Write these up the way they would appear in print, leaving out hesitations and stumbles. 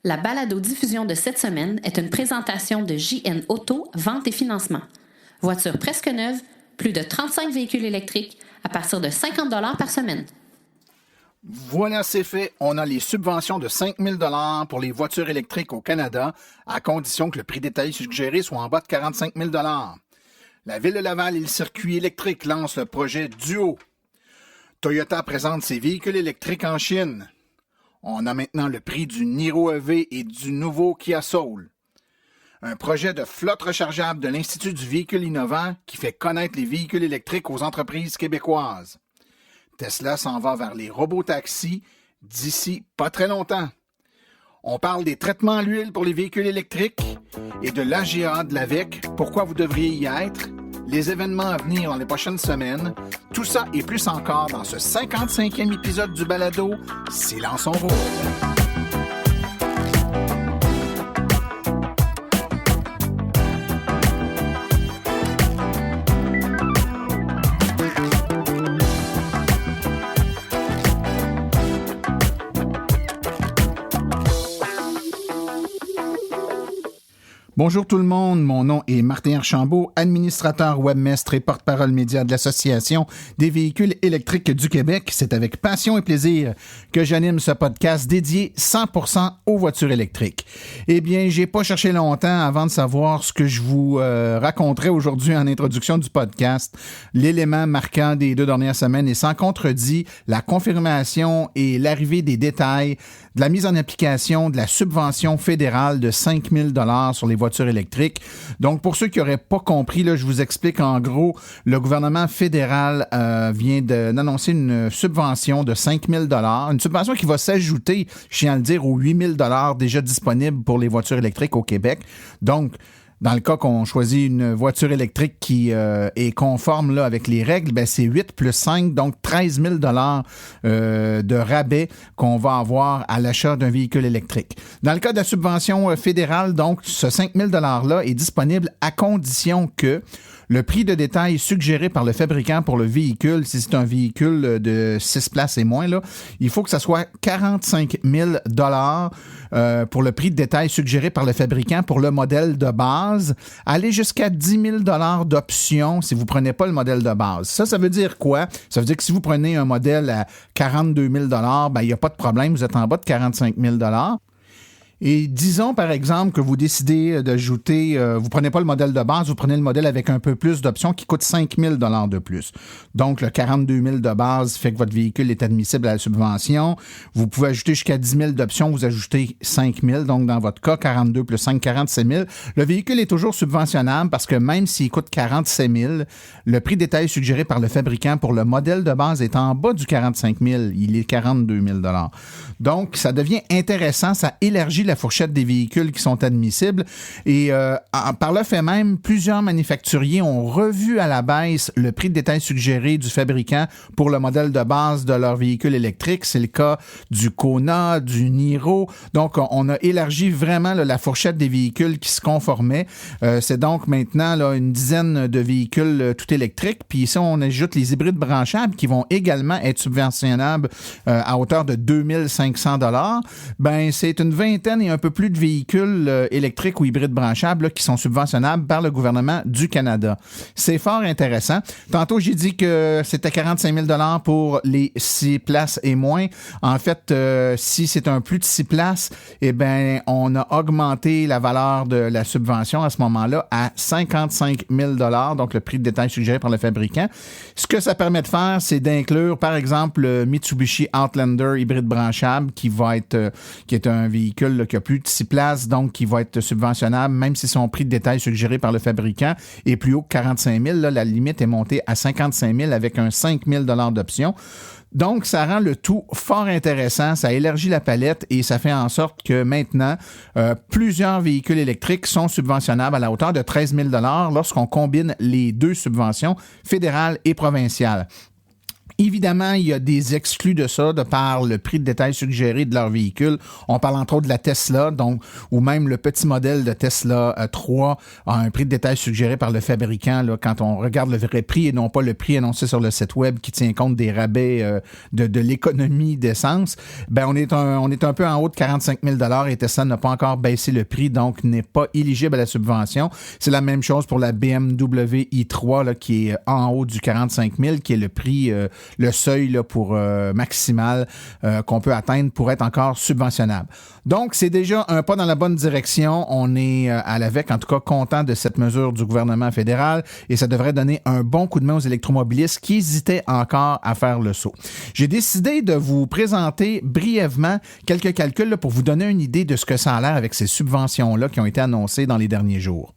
La balado-diffusion de cette semaine est une présentation de JN Auto, vente et financement. Voiture presque neuve, plus de 35 véhicules électriques à partir de 50 $ par semaine. Voilà, c'est fait. On a les subventions de 5 000 $ pour les voitures électriques au Canada, à condition que le prix détaillé suggéré soit en bas de 45 000 $. La Ville de Laval et le circuit électrique lancent le projet Duo. Toyota présente ses véhicules électriques en Chine. On a maintenant le prix du Niro EV et du nouveau Kia Soul. Un projet de flotte rechargeable de l'Institut du véhicule innovant qui fait connaître les véhicules électriques aux entreprises québécoises. Tesla s'en va vers les robotaxis d'ici pas très longtemps. On parle des traitements à l'huile pour les véhicules électriques et de l'AGA de l'AVEC, pourquoi vous devriez y être, les événements à venir dans les prochaines semaines, tout ça et plus encore dans ce 55e épisode du balado Silence on roule. Bonjour tout le monde, mon nom est Martin Archambault, administrateur webmestre et porte-parole média de l'Association des véhicules électriques du Québec. C'est avec passion et plaisir que j'anime ce podcast dédié 100% aux voitures électriques. Eh bien, j'ai pas cherché longtemps avant de savoir ce que je vous raconterai aujourd'hui en introduction du podcast. L'élément marquant des 2 dernières semaines est sans contredit la confirmation et l'arrivée des détails de la mise en application de la subvention fédérale de 5 000 $ sur les voitures électriques. Donc, pour ceux qui n'auraient pas compris, là, je vous explique en gros, le gouvernement fédéral vient d'annoncer une subvention de 5 000 $, une subvention qui va s'ajouter, je tiens à le dire, aux 8 000 $ déjà disponibles pour les voitures électriques au Québec. Donc, dans le cas qu'on choisit une voiture électrique qui est conforme là, avec les règles, ben c'est 8 plus 5, donc 13 000 $ de rabais qu'on va avoir à l'achat d'un véhicule électrique. Dans le cas de la subvention fédérale, donc, ce 5 000 $-là est disponible à condition que le prix de détail suggéré par le fabricant pour le véhicule, si c'est un véhicule de 6 places et moins, là, il faut que ça soit 45 000 $ pour le prix de détail suggéré par le fabricant pour le modèle de base. Aller jusqu'à 10 000 $ d'option si vous ne prenez pas le modèle de base. Ça veut dire quoi? Ça veut dire que si vous prenez un modèle à 42 000 $, ben, il n'y a pas de problème, vous êtes en bas de 45 000 $. Et disons, par exemple, que vous décidez d'ajouter, vous prenez pas le modèle de base, vous prenez le modèle avec un peu plus d'options qui coûte 5 000 $ de plus. Donc, le 42 000 de base fait que votre véhicule est admissible à la subvention. Vous pouvez ajouter jusqu'à 10 000 d'options, vous ajoutez 5 000. Donc, dans votre cas, 42 plus 5, 47 000. Le véhicule est toujours subventionnable parce que même s'il coûte 47 000, le prix détail suggéré par le fabricant pour le modèle de base est en bas du 45 000. Il est 42 000 $. Donc, ça devient intéressant, ça élargit la fourchette des véhicules qui sont admissibles et par le fait même, plusieurs manufacturiers ont revu à la baisse le prix de détail suggéré du fabricant pour le modèle de base de leur véhicule électrique. C'est le cas du Kona, du Niro. Donc, on a élargi vraiment là, la fourchette des véhicules qui se conformaient. C'est donc maintenant là, une dizaine de véhicules tout électriques. Puis ici, on ajoute les hybrides branchables qui vont également être subventionnables à hauteur de 2 500 $. Ben, c'est une vingtaine et un peu plus de véhicules électriques ou hybrides branchables là, qui sont subventionnables par le gouvernement du Canada. C'est fort intéressant. Tantôt, j'ai dit que c'était 45 000 $ pour les 6 places et moins. En fait, si c'est un plus de 6 places, eh ben, on a augmenté la valeur de la subvention à ce moment-là à 55 000 $, donc le prix de détail suggéré par le fabricant. Ce que ça permet de faire, c'est d'inclure, par exemple, le Mitsubishi Outlander hybride branchable qui est un véhicule là, qui a plus de 6 places, donc qui va être subventionnable, même si son prix de détail suggéré par le fabricant est plus haut que 45 000. Là, la limite est montée à 55 000 avec un 5 000 $ d'option. Donc, ça rend le tout fort intéressant, ça élargit la palette et ça fait en sorte que maintenant, plusieurs véhicules électriques sont subventionnables à la hauteur de 13 000 $ lorsqu'on combine les deux subventions fédérales et provinciales. Évidemment, il y a des exclus de ça de par le prix de détail suggéré de leur véhicule. On parle entre autres de la Tesla, donc, ou même le petit modèle de Tesla 3 a un prix de détail suggéré par le fabricant là, quand on regarde le vrai prix et non pas le prix annoncé sur le site web qui tient compte des rabais de l'économie d'essence. Ben, on est un peu en haut de 45 000 $ et Tesla n'a pas encore baissé le prix, donc n'est pas éligible à la subvention. C'est la même chose pour la BMW i3 là, qui est en haut du 45 000, qui est le prix le seuil là, pour maximal qu'on peut atteindre pour être encore subventionnable. Donc, c'est déjà un pas dans la bonne direction. On est à l'AVEQ, en tout cas, content de cette mesure du gouvernement fédéral et ça devrait donner un bon coup de main aux électromobilistes qui hésitaient encore à faire le saut. J'ai décidé de vous présenter brièvement quelques calculs là, pour vous donner une idée de ce que ça a l'air avec ces subventions-là qui ont été annoncées dans les derniers jours.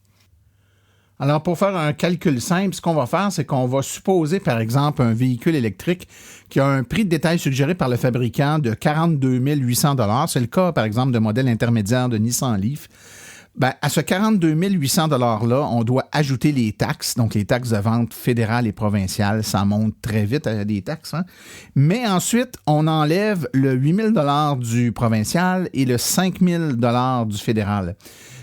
Alors, pour faire un calcul simple, ce qu'on va faire, c'est qu'on va supposer, par exemple, un véhicule électrique qui a un prix de détail suggéré par le fabricant de 42 800 $. C'est le cas, par exemple, de modèle intermédiaire de Nissan Leaf. Ben, à ce 42 800 $-là, on doit ajouter les taxes, donc les taxes de vente fédérales et provinciales. Ça monte très vite à des taxes. Hein? Mais ensuite, on enlève le 8 000 $ du provincial et le 5 000 $ du fédéral.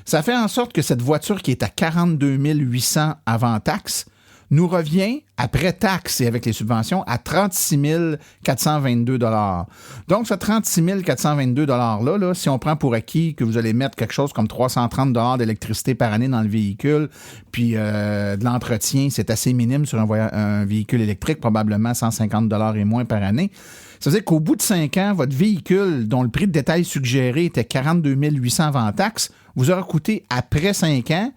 Ça fait en sorte que cette voiture qui est à 42 800 $ avant taxe nous revient, après taxes et avec les subventions, à 36 422 $. Donc, ce 36 422 $-là, là, si on prend pour acquis que vous allez mettre quelque chose comme 330 $ d'électricité par année dans le véhicule, puis de l'entretien, c'est assez minime sur un véhicule électrique, probablement 150 $ et moins par année. Ça veut dire qu'au bout de 5 ans, votre véhicule, dont le prix de détail suggéré était 42 800 $ avant taxe, vous aura coûté, après 5 ans,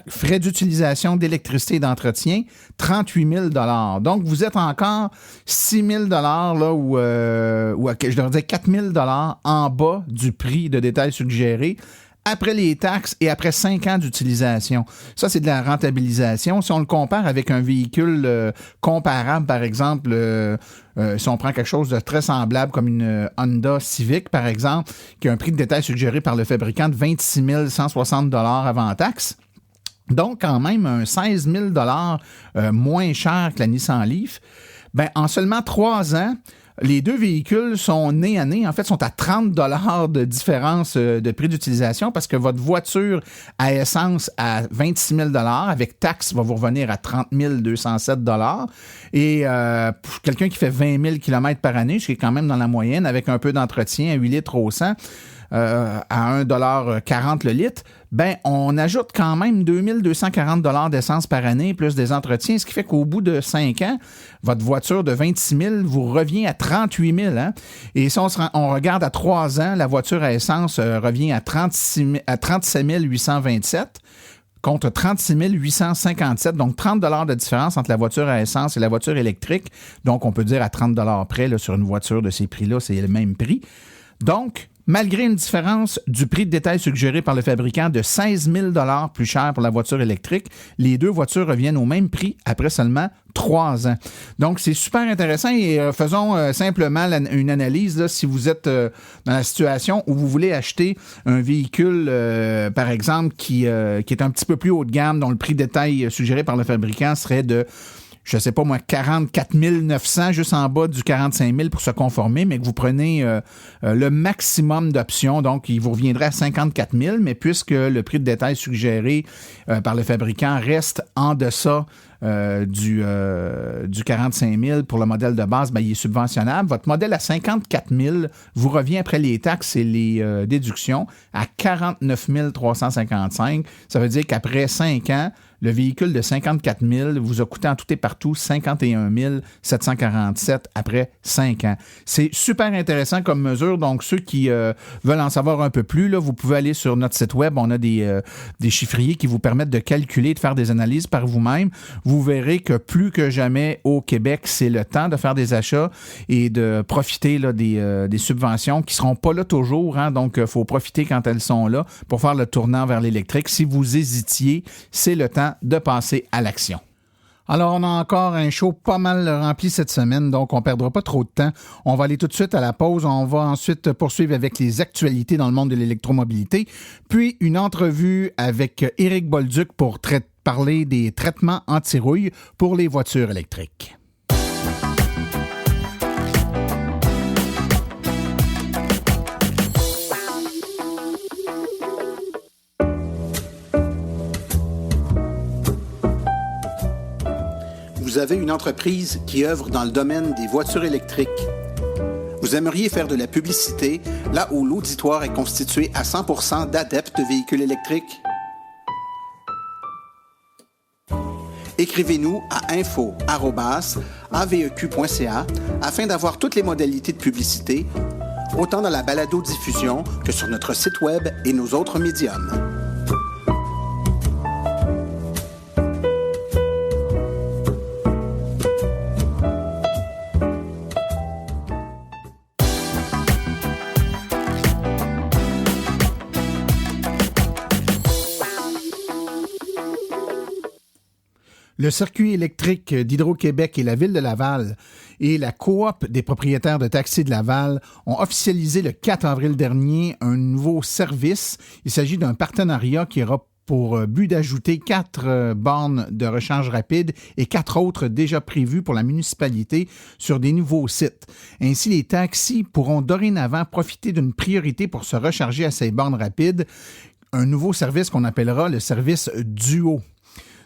frais d'utilisation d'électricité et d'entretien, 38 000 $. Donc, vous êtes encore 6 000 $ là, ou je devrais dire 4 000 $ en bas du prix de détail suggéré après les taxes et après 5 ans d'utilisation. Ça, c'est de la rentabilisation. Si on le compare avec un véhicule comparable, par exemple, si on prend quelque chose de très semblable comme une Honda Civic, par exemple, qui a un prix de détail suggéré par le fabricant de 26 160 $ avant taxes, donc quand même un 16 000 $ moins cher que la Nissan Leaf, ben, en seulement 3 ans, les deux véhicules sont nez à nez, en fait, sont à 30 $ de différence de prix d'utilisation parce que votre voiture à essence à 26 000 $, avec taxes, va vous revenir à 30 207 $. Et pour quelqu'un qui fait 20 000 km par année, ce qui est quand même dans la moyenne, avec un peu d'entretien à 8 litres au 100, à 1,40 $ le litre, ben, on ajoute quand même 2 240 $ d'essence par année, plus des entretiens, ce qui fait qu'au bout de 5 ans, votre voiture de 26 000 vous revient à 38 000. Hein? Et si on regarde à 3 ans, la voiture à essence revient à 37 827 contre 36 857, donc 30 $ de différence entre la voiture à essence et la voiture électrique. Donc, on peut dire à 30 $ près, là, sur une voiture de ces prix-là, c'est le même prix. Donc, malgré une différence du prix de détail suggéré par le fabricant de 16 000 $ plus cher pour la voiture électrique, les deux voitures reviennent au même prix après seulement 3 ans. Donc, c'est super intéressant et faisons simplement une analyse. Là, si vous êtes dans la situation où vous voulez acheter un véhicule, par exemple, qui est un petit peu plus haut de gamme, dont le prix de détail suggéré par le fabricant serait de, je sais pas moi, 44 900, juste en bas du 45 000 pour se conformer, mais que vous prenez le maximum d'options, donc il vous reviendrait à 54 000, mais puisque le prix de détail suggéré par le fabricant reste en deçà du 45 000 pour le modèle de base, ben, il est subventionnable. Votre modèle à 54 000 vous revient après les taxes et les déductions à 49 355. Ça veut dire qu'après 5 ans, le véhicule de 54 000 vous a coûté en tout et partout 51 747 après 5 ans. C'est super intéressant comme mesure. Donc, ceux qui veulent en savoir un peu plus, là, vous pouvez aller sur notre site web. On a des chiffriers qui vous permettent de calculer, de faire des analyses par vous-même. Vous verrez que plus que jamais au Québec, c'est le temps de faire des achats et de profiter là, des subventions qui ne seront pas là toujours. Hein, donc, il faut profiter quand elles sont là pour faire le tournant vers l'électrique. Si vous hésitiez, c'est le temps de passer à l'action. Alors, on a encore un show pas mal rempli cette semaine, donc on ne perdra pas trop de temps. On va aller tout de suite à la pause. On va ensuite poursuivre avec les actualités dans le monde de l'électromobilité, puis une entrevue avec Éric Bolduc pour parler des traitements anti-rouille pour les voitures électriques. Vous avez une entreprise qui œuvre dans le domaine des voitures électriques. Vous aimeriez faire de la publicité là où l'auditoire est constitué à 100% d'adeptes de véhicules électriques? Écrivez-nous à info@aveq.ca afin d'avoir toutes les modalités de publicité, autant dans la balado-diffusion que sur notre site web et nos autres médiums. Le circuit électrique d'Hydro-Québec et la Ville de Laval et la Coop des propriétaires de taxis de Laval ont officialisé le 4 avril dernier un nouveau service. Il s'agit d'un partenariat qui aura pour but d'ajouter 4 bornes de recharge rapide et 4 autres déjà prévues pour la municipalité sur des nouveaux sites. Ainsi, les taxis pourront dorénavant profiter d'une priorité pour se recharger à ces bornes rapides, un nouveau service qu'on appellera le service Duo.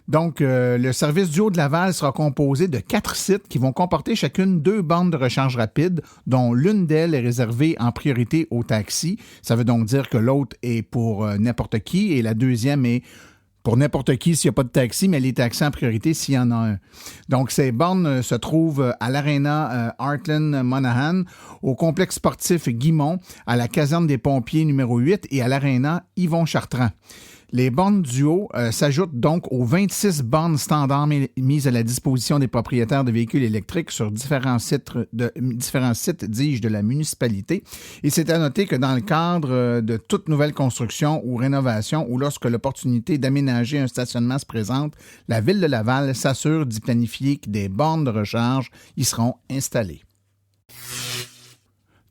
Donc, le service Duo de Laval sera composé de 4 sites qui vont comporter chacune 2 bornes de recharge rapide, dont l'une d'elles est réservée en priorité aux taxis. Ça veut donc dire que l'autre est pour n'importe qui et la deuxième est pour n'importe qui s'il n'y a pas de taxi, mais les taxis en priorité s'il y en a un. Donc, ces bornes se trouvent à l'Arena Heartland Monaghan, au complexe sportif Guimont, à la caserne des pompiers numéro 8 et à l'Arena Yvon Chartrand. Les bornes Duo s'ajoutent donc aux 26 bornes standards mises à la disposition des propriétaires de véhicules électriques sur différents sites, dis-je, de la municipalité. Et c'est à noter que dans le cadre de toute nouvelle construction ou rénovation ou lorsque l'opportunité d'aménager un stationnement se présente, la Ville de Laval s'assure d'y planifier que des bornes de recharge y seront installées.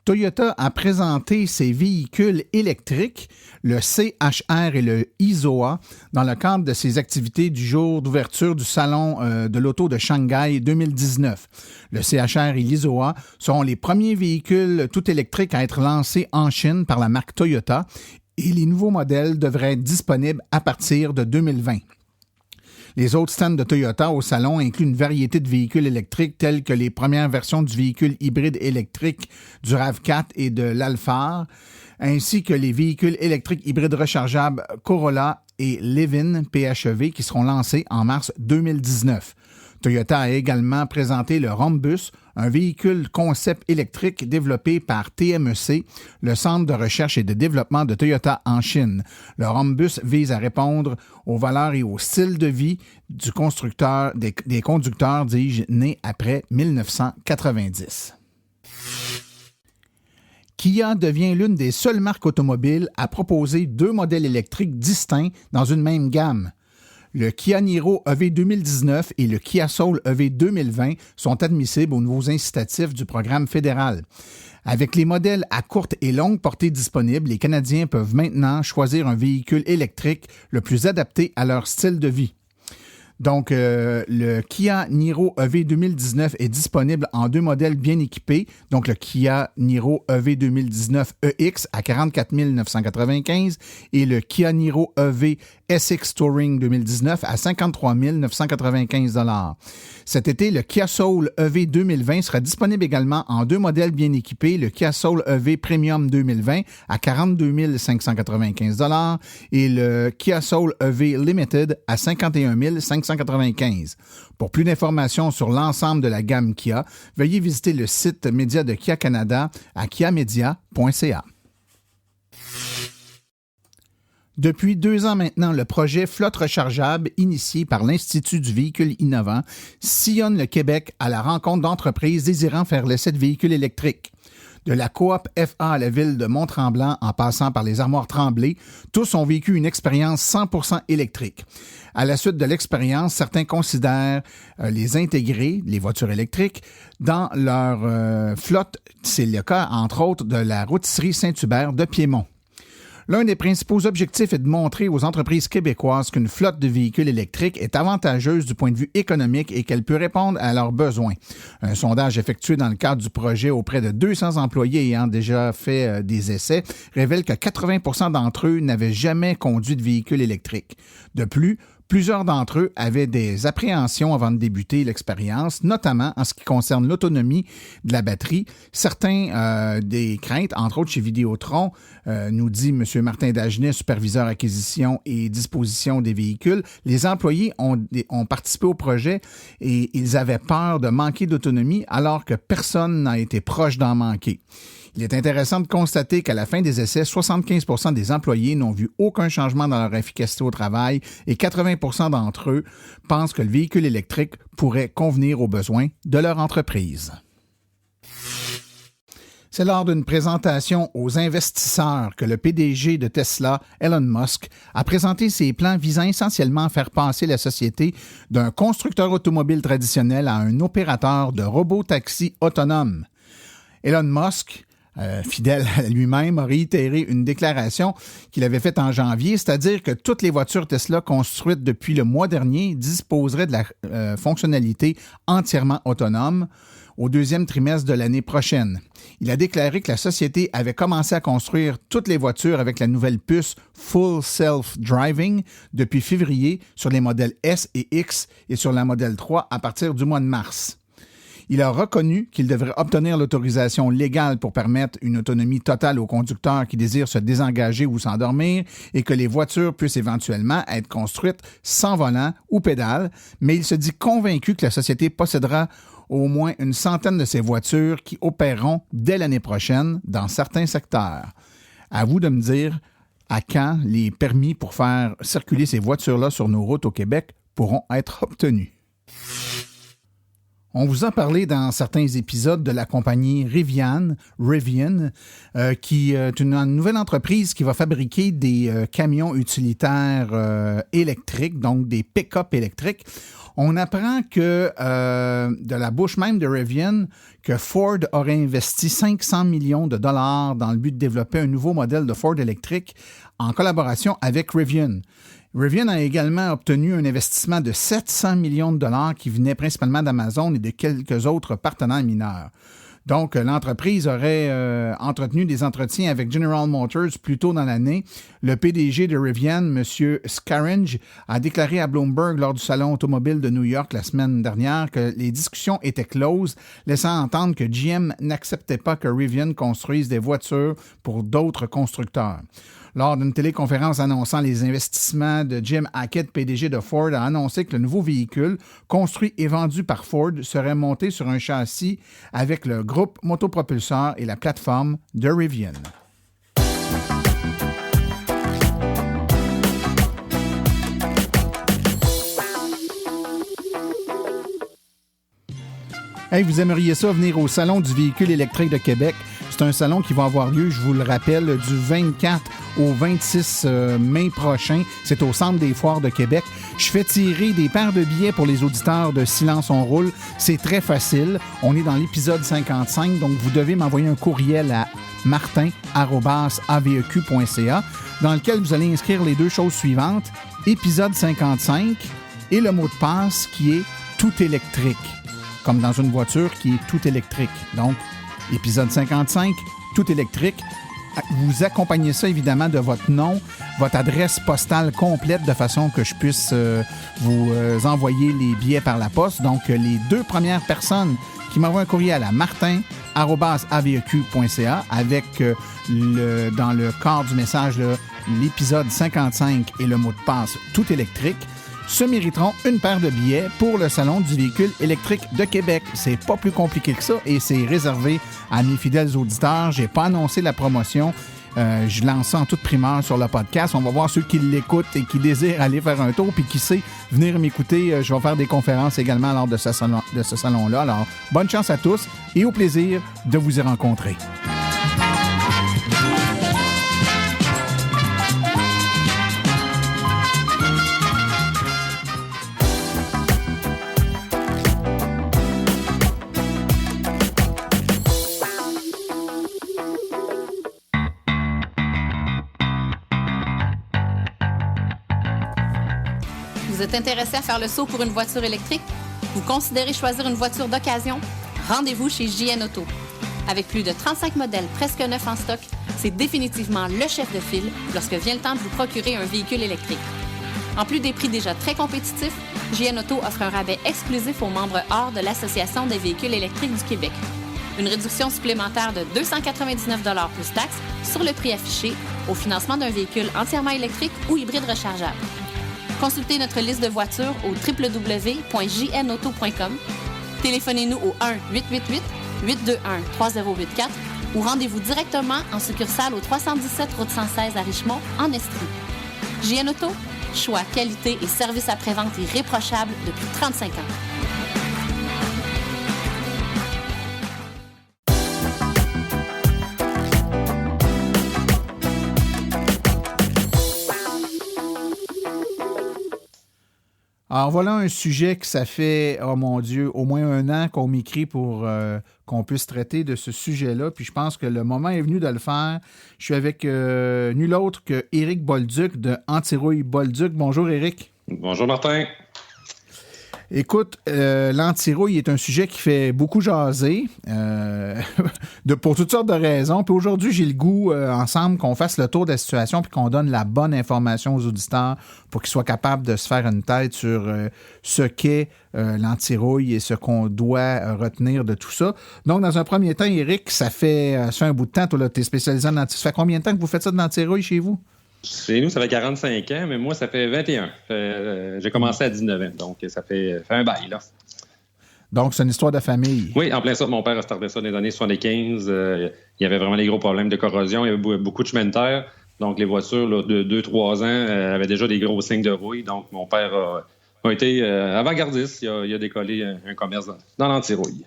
Toyota a présenté ses véhicules électriques, le CHR et le IZOA, dans le cadre de ses activités du jour d'ouverture du Salon de l'Auto de Shanghai 2019. Le CHR et l'IZOA seront les premiers véhicules tout électriques à être lancés en Chine par la marque Toyota et les nouveaux modèles devraient être disponibles à partir de 2020. Les autres stands de Toyota au salon incluent une variété de véhicules électriques tels que les premières versions du véhicule hybride électrique du RAV4 et de l'Alphard, ainsi que les véhicules électriques hybrides rechargeables Corolla et Livin PHEV qui seront lancés en mars 2019. Toyota a également présenté le Rhombus, un véhicule concept électrique développé par TMEC, le Centre de recherche et de développement de Toyota en Chine. Le Rhombus vise à répondre aux valeurs et au style de vie du constructeur, des conducteurs, nés après 1990. Kia devient l'une des seules marques automobiles à proposer 2 modèles électriques distincts dans une même gamme. Le Kia Niro EV 2019 et le Kia Soul EV 2020 sont admissibles aux nouveaux incitatifs du programme fédéral. Avec les modèles à courte et longue portée disponibles, les Canadiens peuvent maintenant choisir un véhicule électrique le plus adapté à leur style de vie. Donc, le Kia Niro EV 2019 est disponible en 2 modèles bien équipés. Donc, le Kia Niro EV 2019 EX à 44 995 et le Kia Niro EV SX Touring 2019 à 53 995 $. Cet été, le Kia Soul EV 2020 sera disponible également en 2 modèles bien équipés, le Kia Soul EV Premium 2020 à 42 595 $ et le Kia Soul EV Limited à 51 595 $. Pour plus d'informations sur l'ensemble de la gamme Kia, veuillez visiter le site média de Kia Canada à kiamedia.ca. Depuis 2 ans maintenant, le projet Flotte rechargeable, initié par l'Institut du véhicule innovant, sillonne le Québec à la rencontre d'entreprises désirant faire l'essai de véhicules électriques. De la Coop FA à la ville de Mont-Tremblant, en passant par les Armoires Tremblay, tous ont vécu une expérience 100% électrique. À la suite de l'expérience, certains considèrent les intégrer, les voitures électriques, dans leur flotte. C'est le cas, entre autres, de la rôtisserie Saint-Hubert de Piémont. L'un des principaux objectifs est de montrer aux entreprises québécoises qu'une flotte de véhicules électriques est avantageuse du point de vue économique et qu'elle peut répondre à leurs besoins. Un sondage effectué dans le cadre du projet auprès de 200 employés ayant déjà fait des essais révèle que 80% d'entre eux n'avaient jamais conduit de véhicule électrique. De plus, Plusieurs d'entre eux avaient des appréhensions avant de débuter l'expérience, notamment en ce qui concerne l'autonomie de la batterie. Certains des craintes, entre autres chez Vidéotron, nous dit M. Martin Dagenet, superviseur acquisition et disposition des véhicules. Les employés ont participé au projet et ils avaient peur de manquer d'autonomie alors que personne n'a été proche d'en manquer. Il est intéressant de constater qu'à la fin des essais, 75% des employés n'ont vu aucun changement dans leur efficacité au travail et 80% d'entre eux pensent que le véhicule électrique pourrait convenir aux besoins de leur entreprise. C'est lors d'une présentation aux investisseurs que le PDG de Tesla, Elon Musk, a présenté ses plans visant essentiellement à faire passer la société d'un constructeur automobile traditionnel à un opérateur de robotaxi autonome. Elon Musk, fidèle à lui-même, a réitéré une déclaration qu'il avait faite en janvier, c'est-à-dire que toutes les voitures Tesla construites depuis le mois dernier disposeraient de la fonctionnalité entièrement autonome au deuxième trimestre de l'année prochaine. Il a déclaré que la société avait commencé à construire toutes les voitures avec la nouvelle puce Full Self-Driving depuis février sur les modèles S et X et sur la modèle 3 à partir du mois de mars. Il a reconnu qu'il devrait obtenir l'autorisation légale pour permettre une autonomie totale aux conducteurs qui désirent se désengager ou s'endormir et que les voitures puissent éventuellement être construites sans volant ou pédale, mais il se dit convaincu que la société possédera au moins une centaine de ces voitures qui opéreront dès l'année prochaine dans certains secteurs. À vous de me dire à quand les permis pour faire circuler ces voitures-là sur nos routes au Québec pourront être obtenus. On vous a parlé dans certains épisodes de la compagnie Rivian, qui est une nouvelle entreprise qui va fabriquer des camions utilitaires électriques, donc des pick-up électriques. On apprend que, de la bouche même de Rivian, que Ford aurait investi 500 millions de dollars dans le but de développer un nouveau modèle de Ford électrique en collaboration avec Rivian. Rivian a également obtenu un investissement de 700 millions de dollars qui venait principalement d'Amazon et de quelques autres partenaires mineurs. Donc, l'entreprise aurait entretenu des entretiens avec General Motors plus tôt dans l'année. Le PDG de Rivian, M. Scaringe, a déclaré à Bloomberg lors du Salon automobile de New York la semaine dernière que les discussions étaient closes, laissant entendre que GM n'acceptait pas que Rivian construise des voitures pour d'autres constructeurs. Lors d'une téléconférence annonçant les investissements de Jim Hackett, PDG de Ford, a annoncé que le nouveau véhicule, construit et vendu par Ford, serait monté sur un châssis avec le groupe motopropulseur et la plateforme de Rivian. Hey, vous aimeriez ça venir au Salon du véhicule électrique de Québec? C'est un salon qui va avoir lieu, je vous le rappelle, du 24 au 26 mai prochain. C'est au Centre des foires de Québec. Je fais tirer des paires de billets pour les auditeurs de Silence on roule. C'est très facile. On est dans l'épisode 55, donc vous devez m'envoyer un courriel à martin@aveq.ca dans lequel vous allez inscrire les deux choses suivantes. Épisode 55 et le mot de passe qui est tout électrique, comme dans une voiture qui est tout électrique. Donc, épisode 55, tout électrique. Vous accompagnez ça évidemment de votre nom, votre adresse postale complète de façon que je puisse vous envoyer les billets par la poste. Donc, les deux premières personnes qui m'envoient un courriel à martin@aveq.ca avec dans le corps du message l'épisode 55 et le mot de passe tout électrique se mériteront une paire de billets pour le Salon du véhicule électrique de Québec. C'est pas plus compliqué que ça et c'est réservé à mes fidèles auditeurs. J'ai pas annoncé la promotion. Je lance ça en toute primeur sur le podcast. On va voir ceux qui l'écoutent et qui désirent aller faire un tour. Puis qui sait, venir m'écouter. Je vais faire des conférences également lors de ce salon-là. Alors, bonne chance à tous et au plaisir de vous y rencontrer. Vous êtes intéressé à faire le saut pour une voiture électrique? Vous considérez choisir une voiture d'occasion? Rendez-vous chez JN Auto. Avec plus de 35 modèles presque neufs en stock, c'est définitivement le chef de file lorsque vient le temps de vous procurer un véhicule électrique. En plus des prix déjà très compétitifs, JN Auto offre un rabais exclusif aux membres hors de l'Association des véhicules électriques du Québec. Une réduction supplémentaire de 299 $ plus taxes sur le prix affiché au financement d'un véhicule entièrement électrique ou hybride rechargeable. Consultez notre liste de voitures au www.jnauto.com. Téléphonez-nous au 1-888-821-3084 ou rendez-vous directement en succursale au 317 route 116 à Richemont, en Estrie. JN Auto, choix, qualité et service après-vente irréprochable depuis 35 ans. Alors voilà un sujet que ça fait, oh mon Dieu, au moins 1 an qu'on m'écrit pour qu'on puisse traiter de ce sujet-là. Puis je pense que le moment est venu de le faire. Je suis avec nul autre que Éric Bolduc de Antirouille Bolduc. Bonjour Éric. Bonjour Martin. Écoute, l'antirouille est un sujet qui fait beaucoup jaser pour toutes sortes de raisons. Puis aujourd'hui, j'ai le goût, ensemble, qu'on fasse le tour de la situation puis qu'on donne la bonne information aux auditeurs pour qu'ils soient capables de se faire une tête sur ce qu'est l'antirouille et ce qu'on doit retenir de tout ça. Donc, dans un premier temps, Éric, ça fait un bout de temps, toi, tu es spécialisé en antirouille. Ça fait combien de temps que vous faites ça de l'antirouille chez vous? Chez nous, ça fait 45 ans, mais moi, ça fait 21. J'ai commencé à 19 ans, donc ça fait un bail, là. Donc, c'est une histoire de famille. Oui, en plein ça. Mon père a starté ça dans les années 75. Il y avait vraiment des gros problèmes de corrosion. Il y avait beaucoup de chemin de terre. Donc, les voitures là, de 2-3 ans avaient déjà des gros signes de rouille. Donc, mon père a été avant-gardiste. Il a décollé un commerce dans l'antirouille.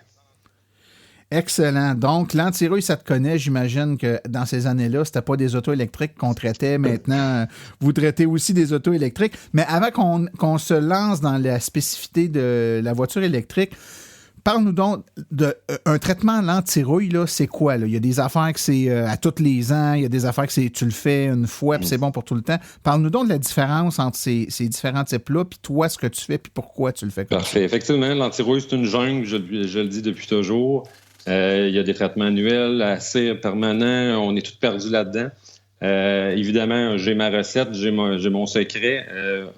Excellent. Donc, l'antirouille, ça te connaît. J'imagine que dans ces années-là, c'était pas des autos électriques qu'on traitait. Maintenant, vous traitez aussi des autos électriques. Mais avant qu'on se lance dans la spécificité de la voiture électrique, parle-nous donc d'un traitement à l'antirouille, là, c'est quoi? Là? Il y a des affaires que c'est à tous les ans, il y a des affaires que tu le fais une fois, puis c'est bon pour tout le temps. Parle-nous donc de la différence entre ces différents types-là, puis toi, ce que tu fais, puis pourquoi tu le fais comme Parfait. Ça. Effectivement, l'antirouille, c'est une jungle, je le dis depuis toujours. Il y a des traitements annuels assez permanents. On est tous perdus là-dedans. Évidemment, j'ai ma recette, j'ai mon secret.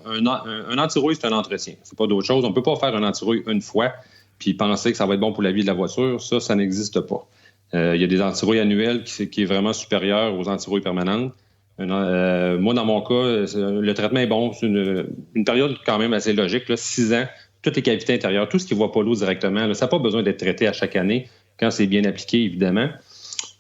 Un antirouille, c'est un entretien. C'est pas d'autre chose. On peut pas faire un antirouille une fois puis penser que ça va être bon pour la vie de la voiture. Ça n'existe pas. Il y a des antirouilles annuels qui est vraiment supérieur aux antirouilles permanentes. Moi, dans mon cas, le traitement est bon. C'est une période quand même assez logique, là, 6 ans. Toutes les cavités intérieures, tout ce qui ne voit pas l'eau directement, là, ça n'a pas besoin d'être traité à chaque année. Quand c'est bien appliqué, évidemment.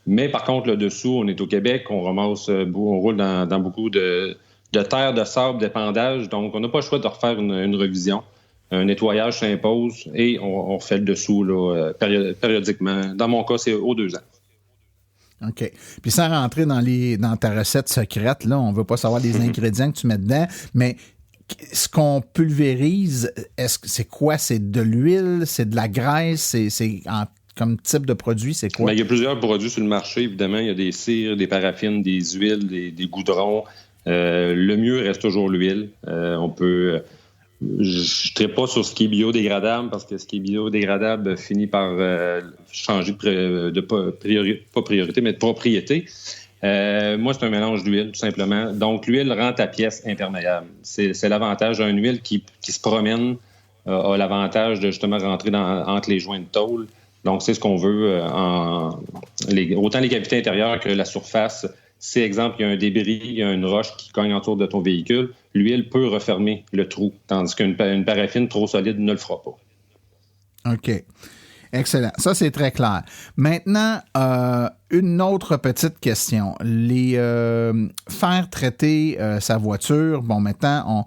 Mais par contre, le dessous, on est au Québec, on ramasse, on roule dans beaucoup de terre, de sable, d'épandage. Donc, on n'a pas le choix de refaire une révision. Un nettoyage s'impose et on refait le dessous là, périodiquement. Dans mon cas, c'est aux 2 ans. OK. Puis sans rentrer dans ta recette secrète, là, on ne veut pas savoir les ingrédients que tu mets dedans, mais ce qu'on pulvérise, c'est quoi? C'est de l'huile? C'est de la graisse? Comme type de produit, c'est quoi? Bien, il y a plusieurs produits sur le marché, évidemment. Il y a des cires, des paraffines, des huiles, des goudrons. Le mieux reste toujours l'huile. On peut... Je ne traite pas sur ce qui est biodégradable parce que ce qui est biodégradable finit par changer pas priorité, mais de propriété. Moi, c'est un mélange d'huile, tout simplement. Donc, l'huile rend ta pièce imperméable. C'est l'avantage d'une huile qui se promène, a l'avantage de justement rentrer entre les joints de tôle. Donc, c'est ce qu'on veut, autant les cavités intérieures que la surface. Si, exemple, il y a un débris, il y a une roche qui cogne autour de ton véhicule, l'huile peut refermer le trou, tandis qu'une paraffine trop solide ne le fera pas. OK. Excellent. Ça, c'est très clair. Maintenant, une autre petite question. Faire traiter sa voiture, bon, maintenant,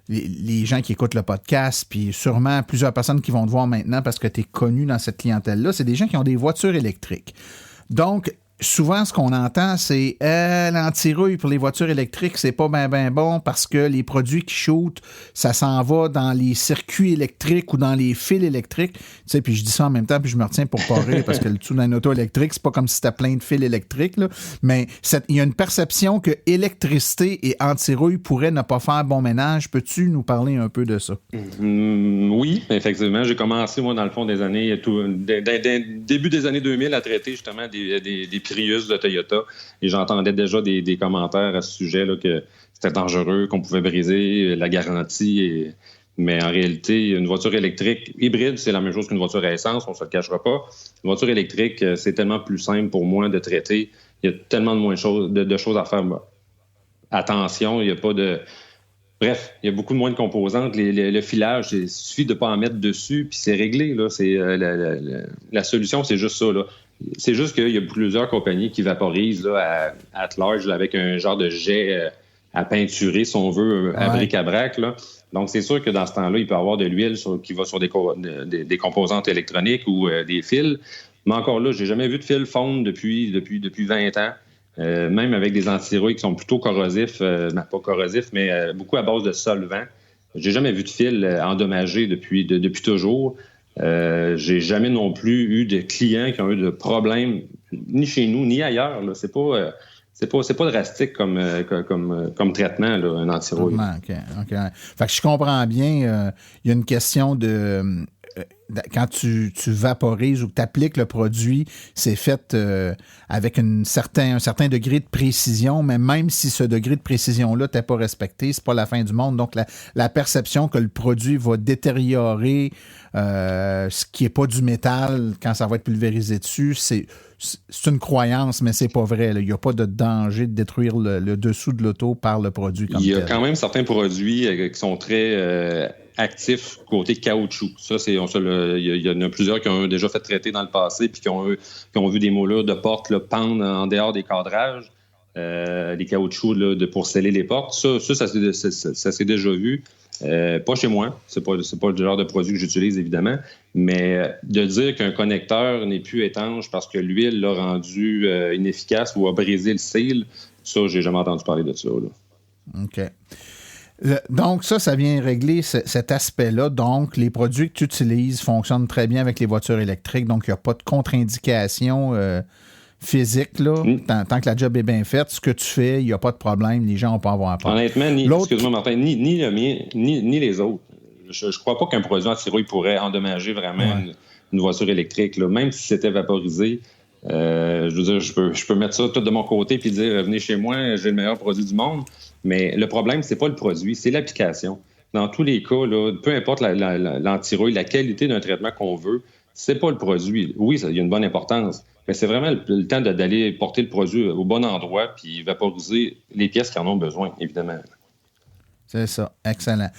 les gens qui écoutent le podcast, puis sûrement plusieurs personnes qui vont te voir maintenant parce que tu es connu dans cette clientèle-là, c'est des gens qui ont des voitures électriques. Donc, souvent, ce qu'on entend, c'est l'antirouille pour les voitures électriques, c'est pas ben bon parce que les produits qui shootent, ça s'en va dans les circuits électriques ou dans les fils électriques. Tu sais, puis je dis ça en même temps, puis je me retiens pour pas rire parce que le tout d'une auto électrique, c'est pas comme si c'était plein de fils électriques, là. Mais il y a une perception que électricité et antirouille pourraient ne pas faire bon ménage. Peux-tu nous parler un peu de ça? Oui, effectivement. J'ai commencé, moi, dans le fond des années, début des années 2000, à traiter justement des Prius de Toyota. Et j'entendais déjà des commentaires à ce sujet, là, que c'était dangereux, qu'on pouvait briser la garantie. Mais en réalité, une voiture électrique hybride, c'est la même chose qu'une voiture à essence, on ne se le cachera pas. Une voiture électrique, c'est tellement plus simple pour moi de traiter. Il y a tellement de moins de choses à faire. Attention, il n'y a pas de... Bref, il y a beaucoup moins de composantes. Le filage, il suffit de ne pas en mettre dessus, puis c'est réglé. Là. La solution, c'est juste ça. Là. C'est juste qu'il y a plusieurs compagnies qui vaporisent là, à large là, avec un genre de jet à peinturer, si on veut, à bric-à-brac. Là. Donc, c'est sûr que dans ce temps-là, il peut y avoir de l'huile qui va sur des composantes électroniques ou des fils. Mais encore là, je n'ai jamais vu de fil fondre depuis 20 ans. Même avec des antirouilles qui sont plutôt corrosifs, pas corrosifs, mais beaucoup à base de solvant. J'ai jamais vu de fil endommagé depuis toujours. J'ai jamais non plus eu de clients qui ont eu de problèmes, ni chez nous, ni ailleurs. Là. C'est pas drastique comme traitement, là, un antirouille. OK. Fait que je comprends bien, il y a une question de... Quand tu vaporises ou que tu appliques le produit, c'est fait avec un certain degré de précision, mais même si ce degré de précision-là t'es pas respecté, c'est pas la fin du monde. Donc, la perception que le produit va détériorer ce qui est pas du métal quand ça va être pulvérisé dessus, c'est une croyance, mais c'est pas vrai. Il n'y a pas de danger de détruire le dessous de l'auto par le produit comme tel. Il y a quand même certains produits qui sont très... actifs côté caoutchouc. Ça, il y en a plusieurs qui ont déjà fait traiter dans le passé puis qui ont vu des moulures de portes là, pendre en dehors des cadrages, des caoutchoucs là, pour sceller les portes. Ça s'est déjà vu. Pas chez moi. C'est pas le genre de produit que j'utilise, évidemment. Mais de dire qu'un connecteur n'est plus étanche parce que l'huile l'a rendu inefficace ou a brisé le seal, ça, j'ai jamais entendu parler de ça. Là. OK. Donc, ça vient régler cet aspect-là. Donc, les produits que tu utilises fonctionnent très bien avec les voitures électriques. Donc, il n'y a pas de contre-indication physique. Là. Tant que la job est bien faite, ce que tu fais, il n'y a pas de problème. Les gens n'ont pas à avoir peur. Honnêtement, excuse-moi, Martin, ni le mien, ni les autres. Je ne crois pas qu'un produit anti-rouille pourrait endommager vraiment une voiture électrique. Là. Même si c'était vaporisé, je veux dire, je peux mettre ça tout de mon côté puis dire, venez chez moi, j'ai le meilleur produit du monde. Mais le problème, c'est pas le produit, c'est l'application. Dans tous les cas, là, peu importe l'antirouille, la qualité d'un traitement qu'on veut, c'est pas le produit. Oui, il y a une bonne importance, mais c'est vraiment le temps d'aller porter le produit au bon endroit puis vaporiser les pièces qui en ont besoin, évidemment. C'est ça, excellent.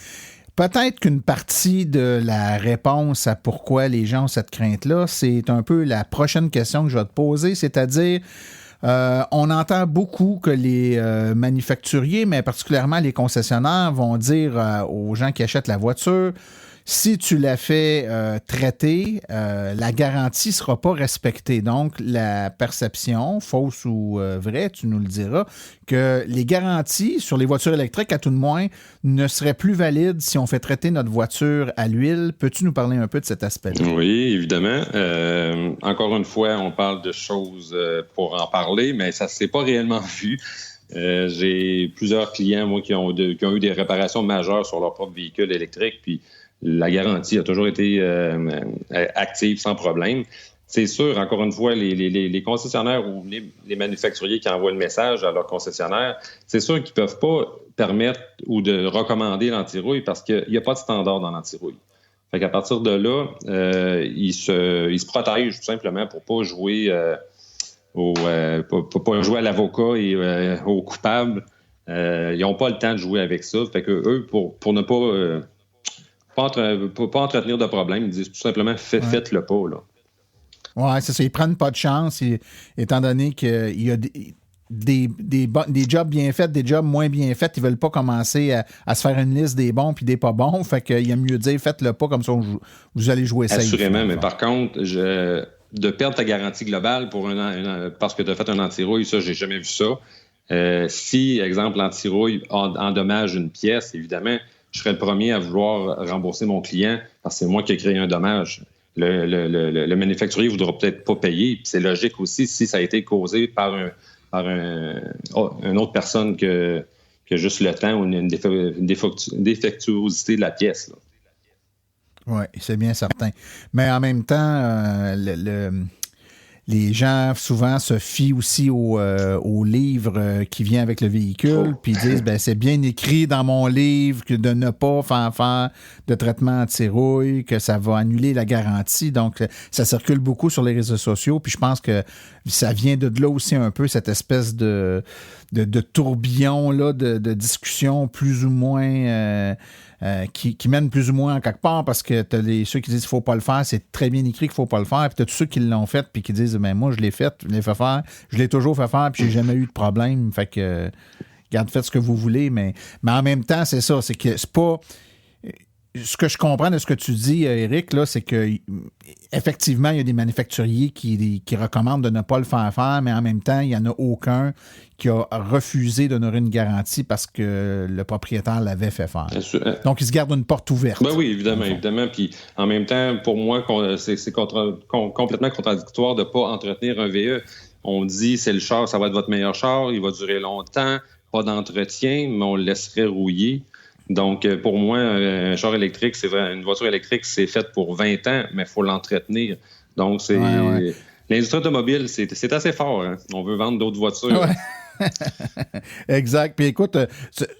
Peut-être qu'une partie de la réponse à pourquoi les gens ont cette crainte-là, c'est un peu la prochaine question que je vais te poser, c'est-à-dire... on entend beaucoup que les manufacturiers, mais particulièrement les concessionnaires, vont dire aux gens qui achètent la voiture, si tu la fais traiter, la garantie ne sera pas respectée. Donc, la perception, fausse ou vraie, tu nous le diras, que les garanties sur les voitures électriques, à tout de moins, ne seraient plus valides si on fait traiter notre voiture à l'huile. Peux-tu nous parler un peu de cet aspect-là? Oui, évidemment. Encore une fois, on parle de choses pour en parler, mais ça ne s'est pas réellement vu. J'ai plusieurs clients, moi, qui ont eu des réparations majeures sur leur propre véhicule électrique, puis la garantie a toujours été active sans problème. C'est sûr, encore une fois, les concessionnaires ou les manufacturiers qui envoient le message à leurs concessionnaires, c'est sûr qu'ils ne peuvent pas permettre ou de recommander l'antirouille parce qu'il n'y a pas de standard dans l'antirouille. Fait qu'à partir de là, ils se protègent tout simplement pour ne pas jouer pour pas jouer à l'avocat et au coupable. Ils n'ont pas le temps de jouer avec ça. Fait que eux, pour ne pas entretenir de problème, ils disent tout simplement faites-le pas. Là. Oui, c'est ça. Ils prennent pas de chance, étant donné qu'il y a des jobs bien faits, des jobs moins bien faits. Ils veulent pas commencer à se faire une liste des bons puis des pas bons. Fait qu'il y a mieux dire faites-le pas, comme ça vous allez jouer safe. Assurément, mais par contre, de perdre ta garantie globale parce que tu as fait un anti-rouille, ça, j'ai jamais vu ça. Si, exemple, l'anti-rouille endommage une pièce, évidemment, je serais le premier à vouloir rembourser mon client parce que c'est moi qui ai créé un dommage. Le manufacturier ne voudra peut-être pas payer. Puis c'est logique aussi si ça a été causé par une autre personne que juste le temps ou une défectuosité de la pièce. Oui, c'est bien certain. Mais en même temps, les gens souvent se fient aussi au livre qui vient avec le véhicule, puis ils disent, c'est bien écrit dans mon livre que de ne pas faire de traitement anti-rouille, que ça va annuler la garantie. Donc, ça circule beaucoup sur les réseaux sociaux, puis je pense que ça vient de là aussi un peu, cette espèce de tourbillon là, de discussion plus ou moins qui mène plus ou moins en quelque part, parce que t'as ceux qui disent qu'il faut pas le faire, c'est très bien écrit qu'il faut pas le faire, puis t'as tous ceux qui l'ont fait puis qui disent moi je l'ai fait, je l'ai fait faire, je l'ai toujours fait faire puis j'ai jamais eu de problème, fait que regarde, faites ce que vous voulez, mais en même temps c'est ça, c'est que c'est pas ce que je comprends de ce que tu dis, Éric, là, c'est que effectivement, il y a des manufacturiers qui recommandent de ne pas le faire faire, mais en même temps, il n'y en a aucun qui a refusé d'honorer une garantie parce que le propriétaire l'avait fait faire. Donc, il se garde une porte ouverte. Ben oui, évidemment. Puis en même temps, pour moi, c'est complètement contradictoire de ne pas entretenir un VE. On dit, c'est le char, ça va être votre meilleur char, il va durer longtemps, pas d'entretien, mais on le laisserait rouiller. Donc, pour moi, un char électrique, c'est vrai, une voiture électrique, c'est faite pour 20 ans, mais il faut l'entretenir. Donc, c'est l'industrie automobile, c'est assez fort. Hein? On veut vendre d'autres voitures. Ouais. Exact. Puis écoute,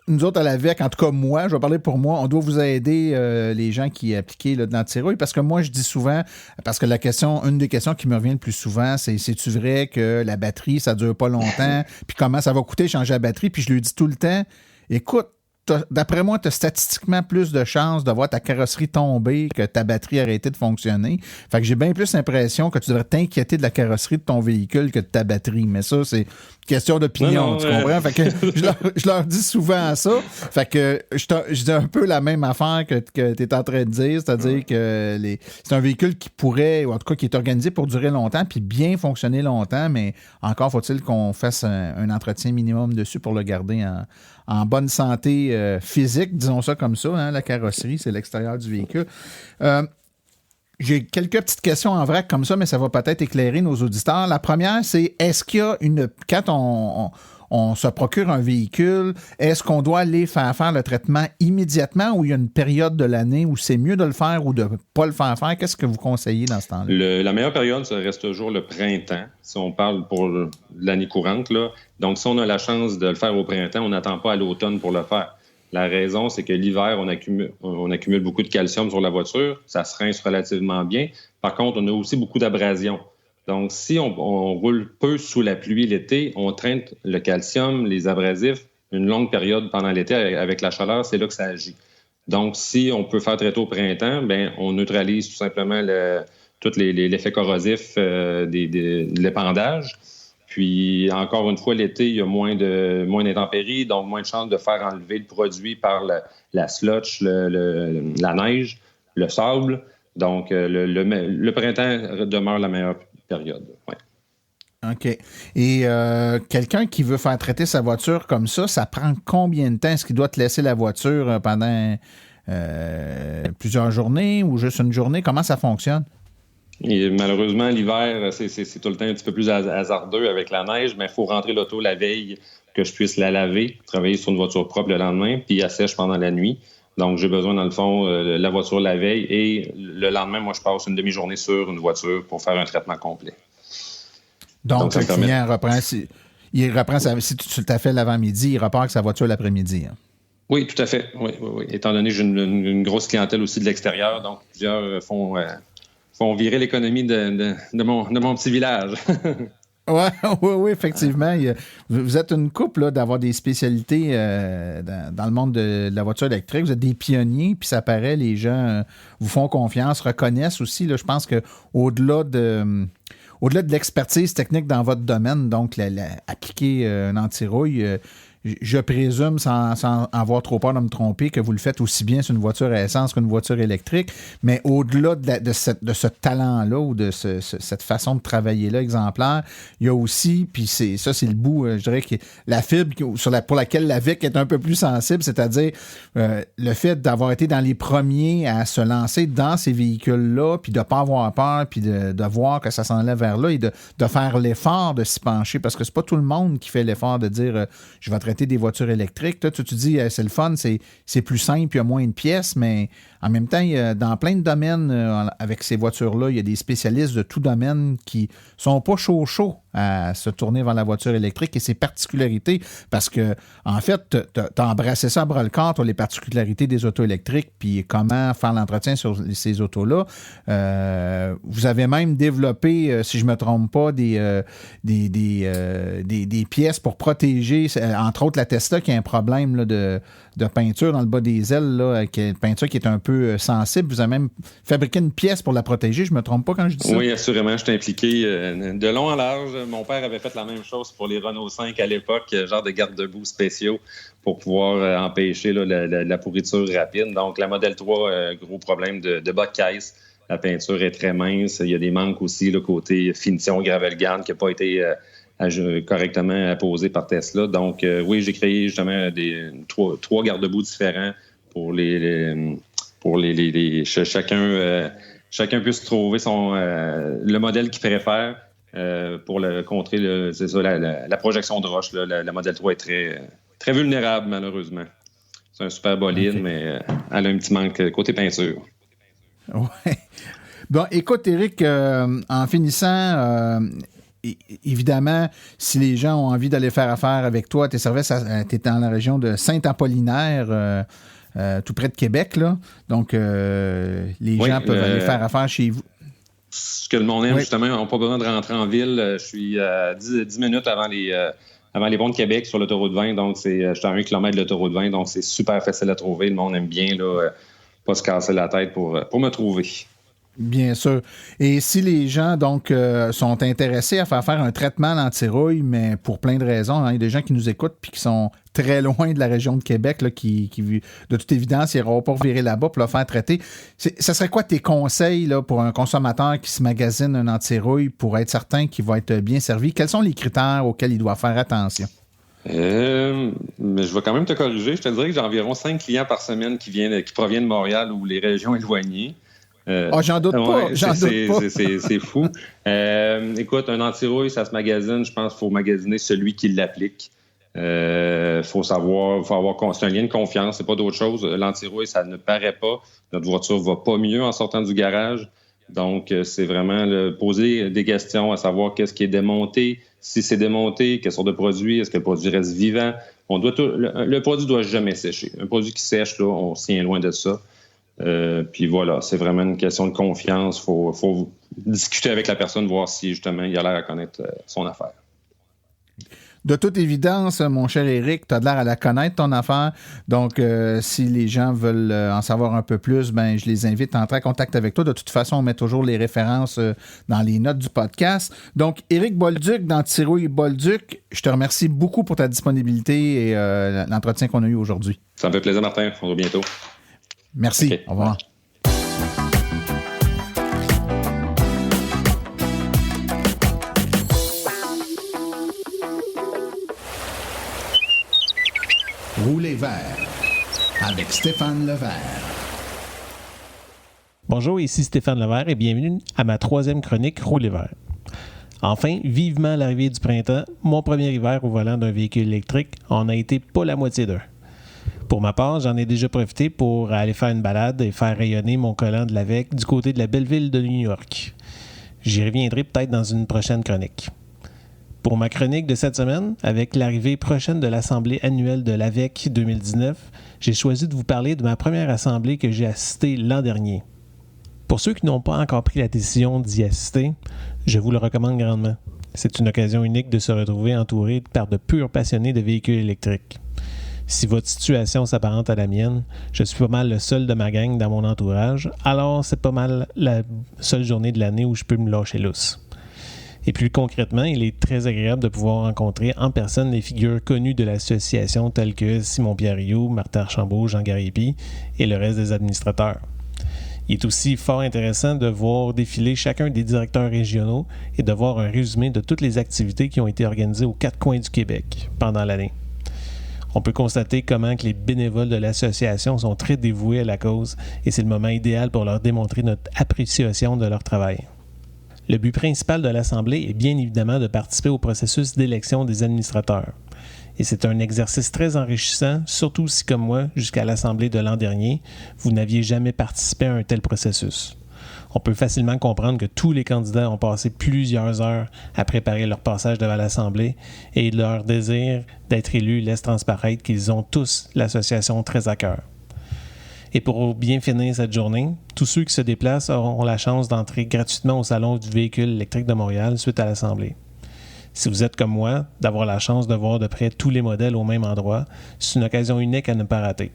nous autres à l'AVEC, en tout cas moi, je vais parler pour moi, on doit vous aider, les gens qui appliquent de l'anti-rouille, parce que moi, je dis souvent, parce que une des questions qui me revient le plus souvent, c'est-tu vrai que la batterie, ça dure pas longtemps, puis comment ça va coûter changer la batterie, puis je lui dis tout le temps, écoute, d'après moi, tu as statistiquement plus de chances de voir ta carrosserie tomber que ta batterie arrêter de fonctionner. Fait que j'ai bien plus l'impression que tu devrais t'inquiéter de la carrosserie de ton véhicule que de ta batterie. Mais ça, c'est question d'opinion, tu comprends? Fait que je leur dis souvent ça. Fait que je dis un peu la même affaire que tu es en train de dire, c'est-à-dire que c'est un véhicule qui pourrait, ou en tout cas qui est organisé pour durer longtemps puis bien fonctionner longtemps, mais encore faut-il qu'on fasse un entretien minimum dessus pour le garder en bonne santé physique, disons ça comme ça, hein, la carrosserie, c'est l'extérieur du véhicule. J'ai quelques petites questions en vrac comme ça, mais ça va peut-être éclairer nos auditeurs. La première, c'est est-ce qu'il y a quand on se procure un véhicule, est-ce qu'on doit aller faire le traitement immédiatement ou il y a une période de l'année où c'est mieux de le faire ou de ne pas le faire faire? Qu'est-ce que vous conseillez dans ce temps-là? La meilleure période, ça reste toujours le printemps, si on parle pour l'année courante, là. Donc, si on a la chance de le faire au printemps, on n'attend pas à l'automne pour le faire. La raison, c'est que l'hiver, on accumule beaucoup de calcium sur la voiture. Ça se rince relativement bien. Par contre, on a aussi beaucoup d'abrasion. Donc, si on roule peu sous la pluie l'été, on traîne le calcium, les abrasifs, une longue période pendant l'été avec la chaleur, c'est là que ça agit. Donc, si on peut faire très tôt au printemps, on neutralise tout simplement tout l'effet corrosif de l'épandage. Puis, encore une fois, l'été, il y a moins d'intempéries, donc moins de chances de faire enlever le produit par la slush, la neige, le sable. Donc, le printemps demeure la meilleure période. Ouais. OK. Et quelqu'un qui veut faire traiter sa voiture comme ça prend combien de temps? Est-ce qu'il doit te laisser la voiture pendant plusieurs journées ou juste une journée? Comment ça fonctionne? Et malheureusement, l'hiver, c'est tout le temps un petit peu plus hasardeux avec la neige, mais il faut rentrer l'auto la veille que je puisse la laver, travailler sur une voiture propre le lendemain, puis elle sèche pendant la nuit. Donc, j'ai besoin, dans le fond, la voiture la veille et le lendemain, moi, je passe une demi-journée sur une voiture pour faire un traitement complet. Donc le client reprend, si tu t'as fait l'avant-midi, il repart avec sa voiture l'après-midi. Hein? Oui, tout à fait. Oui. Étant donné que j'ai une grosse clientèle aussi de l'extérieur, donc plusieurs font virer l'économie de mon petit village. Oui, effectivement. Vous êtes une couple là, d'avoir des spécialités dans le monde de la voiture électrique. Vous êtes des pionniers, puis ça paraît, les gens vous font confiance, reconnaissent aussi. Là, je pense qu'au-delà de l'expertise technique dans votre domaine, donc appliquer un anti-rouille, je présume, sans avoir trop peur de me tromper, que vous le faites aussi bien sur une voiture à essence qu'une voiture électrique. Mais au-delà de ce talent-là ou de cette façon de travailler-là exemplaire, il y a aussi, puis c'est le bout, je dirais, que la fibre pour laquelle la VIC est un peu plus sensible, c'est-à-dire le fait d'avoir été dans les premiers à se lancer dans ces véhicules-là, puis de ne pas avoir peur, puis de voir que ça s'en allait vers là et de faire l'effort de s'y pencher, parce que c'est pas tout le monde qui fait l'effort de dire je vais traiter des voitures électriques. Toi, tu dis, c'est le fun, c'est plus simple, il y a moins de pièces, mais en même temps, dans plein de domaines, avec ces voitures-là, il y a des spécialistes de tout domaine qui sont pas chauds à se tourner vers la voiture électrique et ses particularités, parce que, en fait, tu as embrassé ça à bras-le-corps, toi, les particularités des autos électriques, puis comment faire l'entretien sur ces autos-là. Vous avez même développé, si je me trompe pas, des pièces pour protéger, entre autres la Tesla qui a un problème là, de peinture dans le bas des ailes, là, une peinture qui est un peu sensible. Vous avez même fabriqué une pièce pour la protéger, je me trompe pas quand je dis ça? Oui, assurément, je suis impliqué de long en large. Mon père avait fait la même chose pour les Renault 5 à l'époque, genre de garde-boue spéciaux pour pouvoir empêcher là, la pourriture rapide. Donc, la Model 3, gros problème de bas de caisse. La peinture est très mince. Il y a des manques aussi, le côté finition gravel gun qui n'a pas été correctement apposé par Tesla. Donc, oui, j'ai créé justement trois garde-boue différents pour chacun puisse trouver le modèle qu'il préfère pour contrer la projection de roche. Là. La Model 3 est très, très vulnérable, malheureusement. C'est un super bolide, okay. Mais elle a un petit manque côté peinture. Oui. Bon, écoute, Éric, en finissant, évidemment, si les gens ont envie d'aller faire affaire avec toi, tes services, tu es dans la région de Saint-Apollinaire, tout près de Québec, là. Donc, les gens peuvent aller faire affaire chez vous. Ce que le monde aime, justement, n'ont pas besoin de rentrer en ville. Je suis à 10 minutes avant les ponts de Québec sur l'autoroute 20. Donc, je suis à 1 km de l'autoroute 20. Donc, c'est super facile à trouver. Le monde aime bien, là, pas se casser la tête pour me trouver. Bien sûr. Et si les gens, donc, sont intéressés à faire un traitement à l'antirouille, mais pour plein de raisons, hein, il y a des gens qui nous écoutent puis qui sont très loin de la région de Québec, là, qui de toute évidence, ils n'iront pas virer là-bas pour le faire traiter. Ça serait quoi tes conseils là, pour un consommateur qui se magasine un antirouille pour être certain qu'il va être bien servi? Quels sont les critères auxquels il doit faire attention? Mais je vais quand même te corriger. Je te dirais que j'ai environ 5 clients par semaine qui proviennent de Montréal ou les régions éloignées. J'en doute pas. C'est fou. Écoute, un antirouille, ça se magasine. Je pense qu'il faut magasiner celui qui l'applique. Faut avoir c'est un lien de confiance, c'est pas d'autre chose. L'antirouille, ça ne paraît pas. Notre voiture va pas mieux en sortant du garage. Donc, c'est vraiment poser des questions à savoir qu'est-ce qui est démonté. Si c'est démonté, quelle sorte de produit, est-ce que le produit reste vivant? Le produit doit jamais sécher. Un produit qui sèche, là, on se tient loin de ça. Puis voilà, c'est vraiment une question de confiance. Faut discuter avec la personne, voir si justement il a l'air à connaître son affaire. De toute évidence, mon cher Éric, tu as l'air à la connaître, ton affaire. Donc, si les gens veulent en savoir un peu plus, je les invite à entrer en contact avec toi. De toute façon, on met toujours les références dans les notes du podcast. Donc, Éric Bolduc, d'Antirouille Bolduc, je te remercie beaucoup pour ta disponibilité et l'entretien qu'on a eu aujourd'hui. Ça me fait plaisir, Martin. On se voit bientôt. Merci. Okay. Au revoir. Rouler vert avec Stéphane Levert. Bonjour, ici Stéphane Levert et bienvenue à ma 3e chronique Rouler vert. Enfin, vivement l'arrivée du printemps, mon premier hiver au volant d'un véhicule électrique en a été pas la moitié d'un. Pour ma part, j'en ai déjà profité pour aller faire une balade et faire rayonner mon collant de l'AVEC du côté de la belle ville de New York. J'y reviendrai peut-être dans une prochaine chronique. Pour ma chronique de cette semaine, avec l'arrivée prochaine de l'Assemblée annuelle de l'AVEC 2019, j'ai choisi de vous parler de ma première assemblée que j'ai assistée l'an dernier. Pour ceux qui n'ont pas encore pris la décision d'y assister, je vous le recommande grandement. C'est une occasion unique de se retrouver entouré par de purs passionnés de véhicules électriques. Si votre situation s'apparente à la mienne, je suis pas mal le seul de ma gang dans mon entourage, alors c'est pas mal la seule journée de l'année où je peux me lâcher lousse. Et plus concrètement, il est très agréable de pouvoir rencontrer en personne des figures connues de l'association telles que Simon-Pierre Rioux, Martin Archambault, Jean Gariépy et le reste des administrateurs. Il est aussi fort intéressant de voir défiler chacun des directeurs régionaux et de voir un résumé de toutes les activités qui ont été organisées aux 4 coins du Québec pendant l'année. On peut constater comment que les bénévoles de l'association sont très dévoués à la cause et c'est le moment idéal pour leur démontrer notre appréciation de leur travail. Le but principal de l'Assemblée est bien évidemment de participer au processus d'élection des administrateurs. Et c'est un exercice très enrichissant, surtout si, comme moi, jusqu'à l'Assemblée de l'an dernier, vous n'aviez jamais participé à un tel processus. On peut facilement comprendre que tous les candidats ont passé plusieurs heures à préparer leur passage devant l'Assemblée et leur désir d'être élus laisse transparaître qu'ils ont tous l'association très à cœur. Et pour bien finir cette journée, tous ceux qui se déplacent auront la chance d'entrer gratuitement au Salon du véhicule électrique de Montréal suite à l'Assemblée. Si vous êtes comme moi, d'avoir la chance de voir de près tous les modèles au même endroit, c'est une occasion unique à ne pas rater.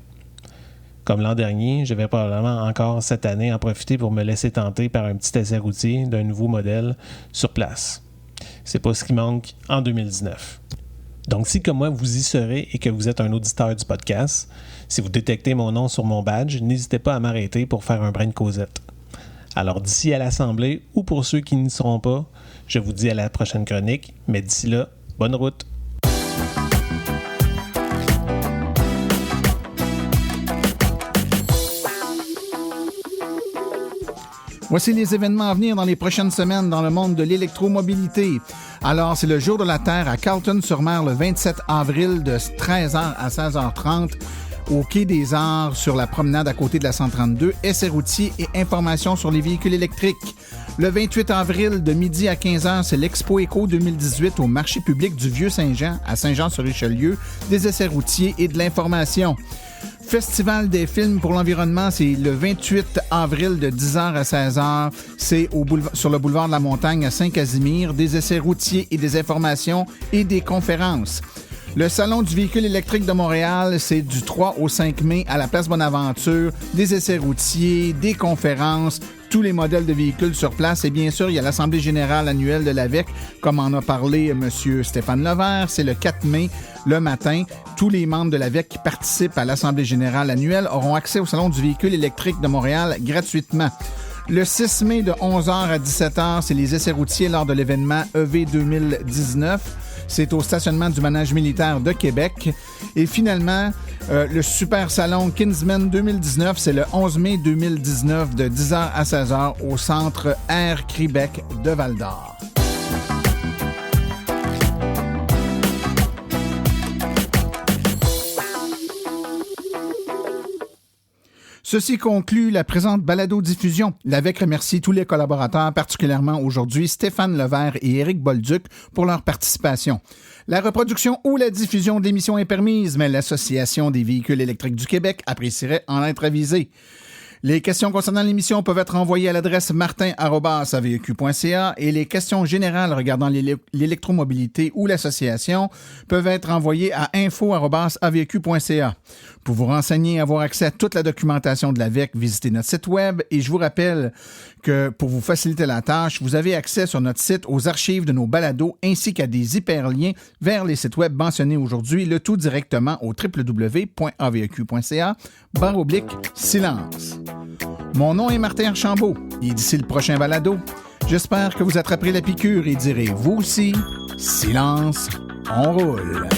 Comme l'an dernier, je vais probablement encore cette année en profiter pour me laisser tenter par un petit essai routier d'un nouveau modèle sur place. C'est pas ce qui manque en 2019. Donc si comme moi vous y serez et que vous êtes un auditeur du podcast, si vous détectez mon nom sur mon badge, n'hésitez pas à m'arrêter pour faire un brin de causette. Alors d'ici à l'Assemblée ou pour ceux qui n'y seront pas, je vous dis à la prochaine chronique, mais d'ici là, bonne route! Voici les événements à venir dans les prochaines semaines dans le monde de l'électromobilité. Alors, c'est le Jour de la Terre à Carleton-sur-Mer le 27 avril de 13h à 16h30 au Quai des Arts sur la promenade à côté de la 132, essais routiers et informations sur les véhicules électriques. Le 28 avril de midi à 15h, c'est l'Expo Éco 2018 au marché public du Vieux-Saint-Jean à Saint-Jean-sur-Richelieu, des essais routiers et de l'information. Festival des films pour l'environnement, c'est le 28 avril de 10h à 16h. C'est sur le boulevard de la Montagne à Saint-Casimir, des essais routiers et des informations et des conférences. Le Salon du véhicule électrique de Montréal, c'est du 3 au 5 mai à la Place Bonaventure, des essais routiers, des conférences, tous les modèles de véhicules sur place. Et bien sûr, il y a l'Assemblée générale annuelle de l'AVEC, comme en a parlé M. Stéphane Levert. C'est le 4 mai, le matin. Tous les membres de l'AVEC qui participent à l'Assemblée générale annuelle auront accès au Salon du véhicule électrique de Montréal gratuitement. Le 6 mai de 11h à 17h, c'est les essais routiers lors de l'événement EV 2019. C'est au stationnement du manège militaire de Québec. Et finalement, le Super Salon Kinsman 2019, c'est le 11 mai 2019 de 10h à 16h au centre Air Québec de Val-d'Or. Ceci conclut la présente balado-diffusion. L'AVEC remercie tous les collaborateurs, particulièrement aujourd'hui Stéphane Levert et Éric Bolduc pour leur participation. La reproduction ou la diffusion de l'émission est permise, mais l'Association des véhicules électriques du Québec apprécierait en être avisée. Les questions concernant l'émission peuvent être envoyées à l'adresse martin@aveq.ca et les questions générales regardant l'électromobilité ou l'association peuvent être envoyées à info@aveq.ca. Pour vous renseigner et avoir accès à toute la documentation de l'AVEC, visitez notre site web et je vous rappelle que pour vous faciliter la tâche, vous avez accès sur notre site aux archives de nos balados ainsi qu'à des hyperliens vers les sites web mentionnés aujourd'hui, le tout directement au www.aveq.ca/silence. Mon nom est Martin Archambault et d'ici le prochain balado, j'espère que vous attraperez la piqûre et direz vous aussi, silence, on roule.